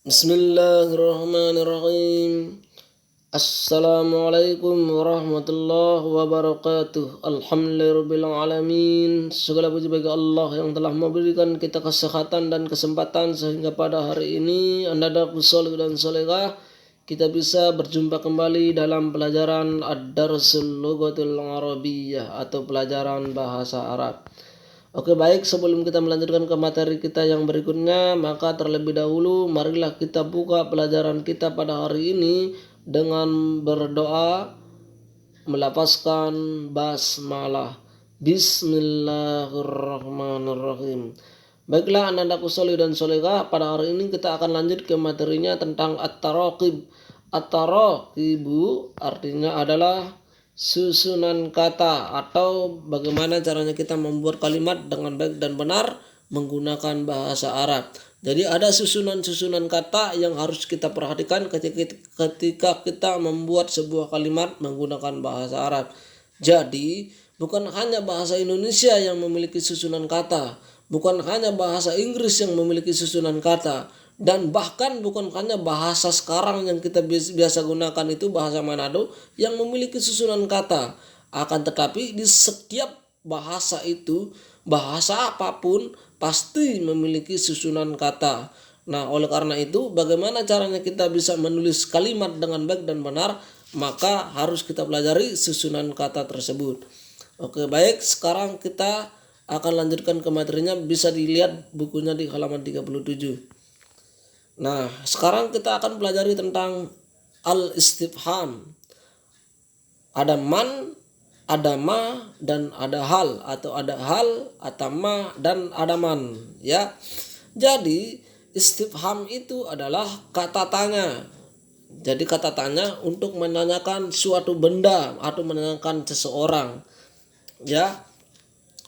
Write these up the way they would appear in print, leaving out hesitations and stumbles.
Bismillahirrahmanirrahim. Assalamualaikum warahmatullahi wabarakatuh. Alhamdulillahirrahmanirrahim. Segala puji bagi Allah yang telah memberikan kita kesehatan dan kesempatan sehingga pada hari ini anak-anakku soleh dan solehah kita bisa berjumpa kembali dalam pelajaran Ad-Darsul Lughatul Arabiyyah atau pelajaran bahasa Arab. Oke, baik, sebelum kita melanjutkan ke materi kita yang berikutnya, maka terlebih dahulu marilah kita buka pelajaran kita pada hari ini dengan berdoa melafazkan basmalah. Bismillahirrahmanirrahim. Baiklah anak-anakku soleh dan solehah, pada hari ini kita akan lanjut ke materinya tentang at-taraqib. At-taraqibu artinya adalah susunan kata atau bagaimana caranya kita membuat kalimat dengan baik dan benar menggunakan bahasa Arab. Jadi ada susunan-susunan kata yang harus kita perhatikan ketika kita membuat sebuah kalimat menggunakan bahasa Arab. Jadi bukan hanya bahasa Indonesia yang memiliki susunan kata, bukan hanya bahasa Inggris yang memiliki susunan kata, dan bahkan bukan hanya bahasa sekarang yang kita biasa gunakan itu bahasa Manado yang memiliki susunan kata. Akan tetapi di setiap bahasa itu, bahasa apapun pasti memiliki susunan kata. Nah, oleh karena itu bagaimana caranya kita bisa menulis kalimat dengan baik dan benar, maka harus kita pelajari susunan kata tersebut. Oke, baik, sekarang kita akan lanjutkan ke materinya, bisa dilihat bukunya di halaman 37. Nah, sekarang kita akan pelajari tentang al-istifham. Ada man, ada ma, dan ada hal, atau ada hal, atau ma, dan ada man, ya. Jadi, istifham itu adalah kata tanya. Jadi kata tanya untuk menanyakan suatu benda atau menanyakan seseorang, ya.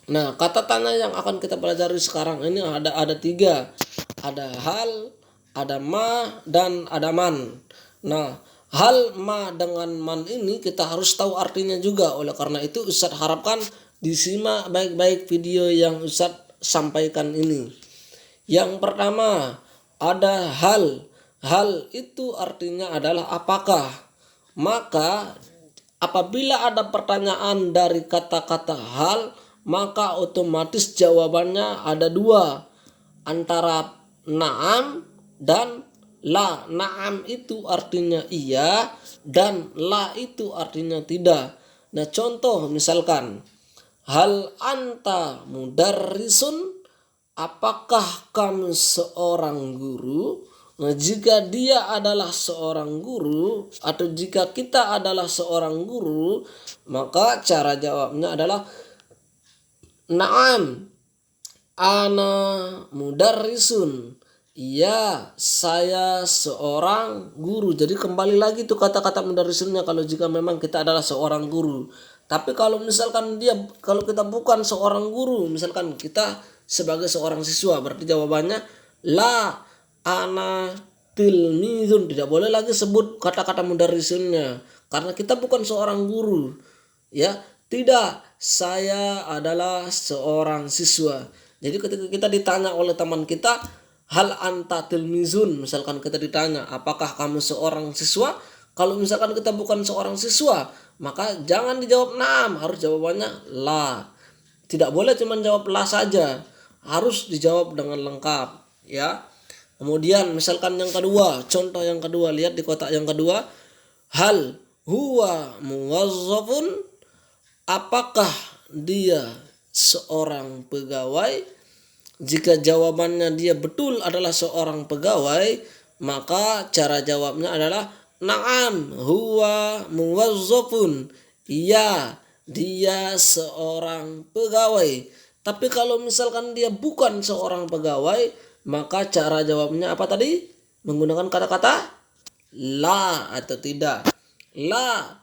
Nah, kata tanya yang akan kita pelajari sekarang ini ada tiga. Ada hal, ada ma, dan ada man. Nah, hal, ma, dengan man ini kita harus tahu artinya juga. Oleh karena itu Ustadz harapkan disimak baik-baik video yang Ustadz sampaikan ini. Yang pertama, ada hal. Hal itu artinya adalah apakah. Maka apabila ada pertanyaan dari kata-kata hal, maka otomatis jawabannya ada dua, antara na'am dan la. Na'am itu artinya iya dan la itu artinya tidak. Nah, contoh misalkan, hal anta mudarrisun, apakah kamu seorang guru? Nah, jika dia adalah seorang guru atau jika kita adalah seorang guru, maka cara jawabnya adalah na'am ana mudarrisun. Iya, saya seorang guru. Jadi kembali lagi tuh kata-kata mudarrisunnya kalau jika memang kita adalah seorang guru. Tapi kalau misalkan kalau kita bukan seorang guru, misalkan kita sebagai seorang siswa, berarti jawabannya la ana tilmizun. Tidak boleh lagi sebut kata-kata mudarrisunnya karena kita bukan seorang guru. Ya, tidak, saya adalah seorang siswa. Jadi ketika kita ditanya oleh teman kita, hal anta tilmizun, misalkan kita ditanya, apakah kamu seorang siswa? Kalau misalkan kita bukan seorang siswa, maka jangan dijawab na'am, harus jawabannya la. Tidak boleh cuma jawab la saja, harus dijawab dengan lengkap, ya. Kemudian misalkan yang kedua, contoh yang kedua, lihat di kotak yang kedua, hal huwa muwazzafun, apakah dia seorang pegawai? Jika jawabannya dia betul adalah seorang pegawai, maka cara jawabnya adalah na'am huwa muwazzafun. Iya, dia seorang pegawai. Tapi kalau misalkan dia bukan seorang pegawai, maka cara jawabnya apa tadi? Menggunakan kata-kata la atau tidak. La,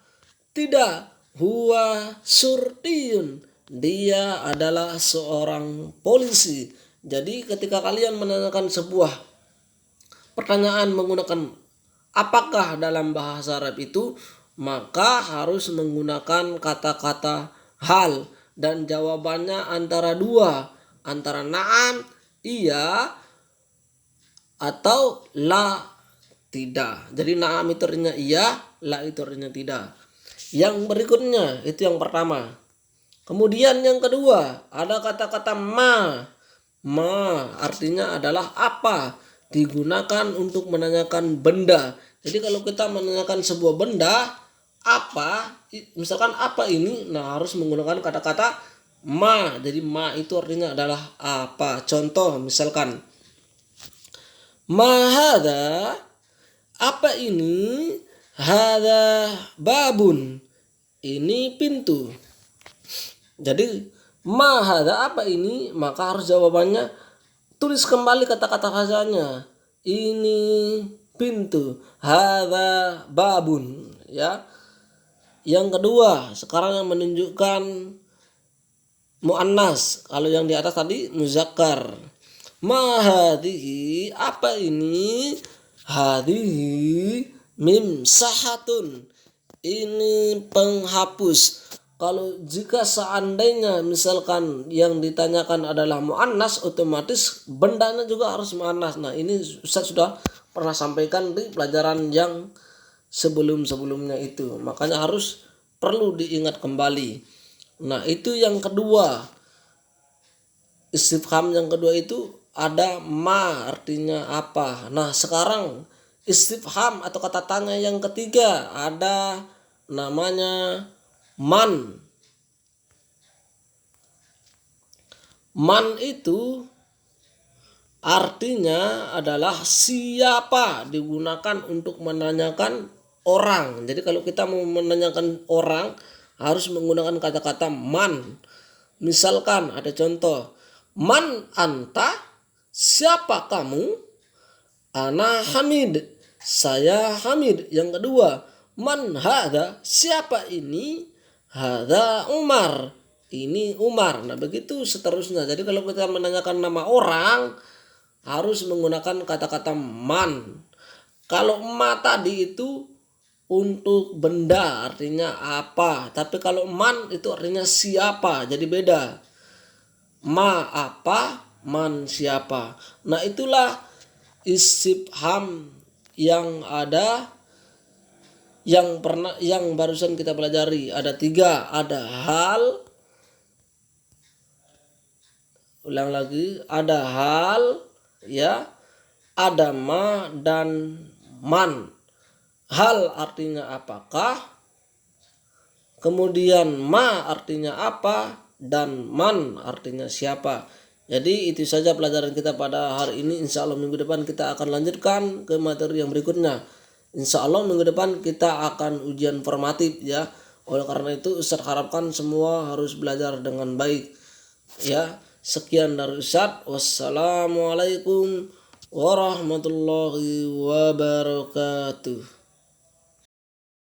tidak. Huwa surtiyun, dia adalah seorang polisi. Jadi ketika kalian menanyakan sebuah pertanyaan menggunakan apakah dalam bahasa Arab itu, maka harus menggunakan kata-kata hal dan jawabannya antara dua, antara na'am iya atau la tidak. Jadi na'am itu artinya iya, la itu artinya tidak. Yang berikutnya itu yang pertama. Kemudian yang kedua ada kata-kata ma. Ma artinya adalah apa, digunakan untuk menanyakan benda. Jadi kalau kita menanyakan sebuah benda apa, misalkan apa ini, nah harus menggunakan kata-kata ma. Jadi ma itu artinya adalah apa. Contoh misalkan ma hada, apa ini, hada babun, ini pintu. Jadi ma hada, apa ini, maka harus jawabannya tulis kembali kata-kata khazannya. Ini pintu, hada babun, ya. Yang kedua, sekarang yang menunjukkan muannas. Kalau yang di atas tadi muzakkar. Ma hadhihi, apa ini, hadhihi mimsahatun, ini penghapus. Kalau jika seandainya misalkan yang ditanyakan adalah muannas, otomatis bendanya juga harus muannas. Nah, ini Ustaz sudah pernah sampaikan di pelajaran yang sebelum-sebelumnya itu. Makanya harus perlu diingat kembali. Nah, itu yang kedua. Istifham yang kedua itu ada ma, artinya apa. Nah, sekarang istifham atau kata tanya yang ketiga ada namanya man. Man itu artinya adalah siapa, digunakan untuk menanyakan orang. Jadi kalau kita mau menanyakan orang harus menggunakan kata-kata man. Misalkan ada contoh, man anta, siapa kamu, ana Hamid, saya Hamid. Yang kedua, man hada, siapa ini, hada Umar, ini Umar. Nah begitu seterusnya. Jadi kalau kita menanyakan nama orang harus menggunakan kata-kata man. Kalau ma tadi itu untuk benda, artinya apa. Tapi kalau man itu artinya siapa, jadi beda. Ma apa, man siapa. Nah itulah istifham yang ada, yang barusan kita pelajari. Ada 3, ada hal, ulang lagi, ada hal, ya, ada ma dan man. Hal artinya apakah, kemudian ma artinya apa, dan man artinya siapa. Jadi itu saja pelajaran kita pada hari ini. Insya Allah minggu depan kita akan lanjutkan ke materi yang berikutnya. Insya Allah minggu depan kita akan ujian formatif, ya. Oleh karena itu Ustaz harapkan semua harus belajar dengan baik, ya. Sekian dari Ustaz. Wassalamualaikum warahmatullahi wabarakatuh.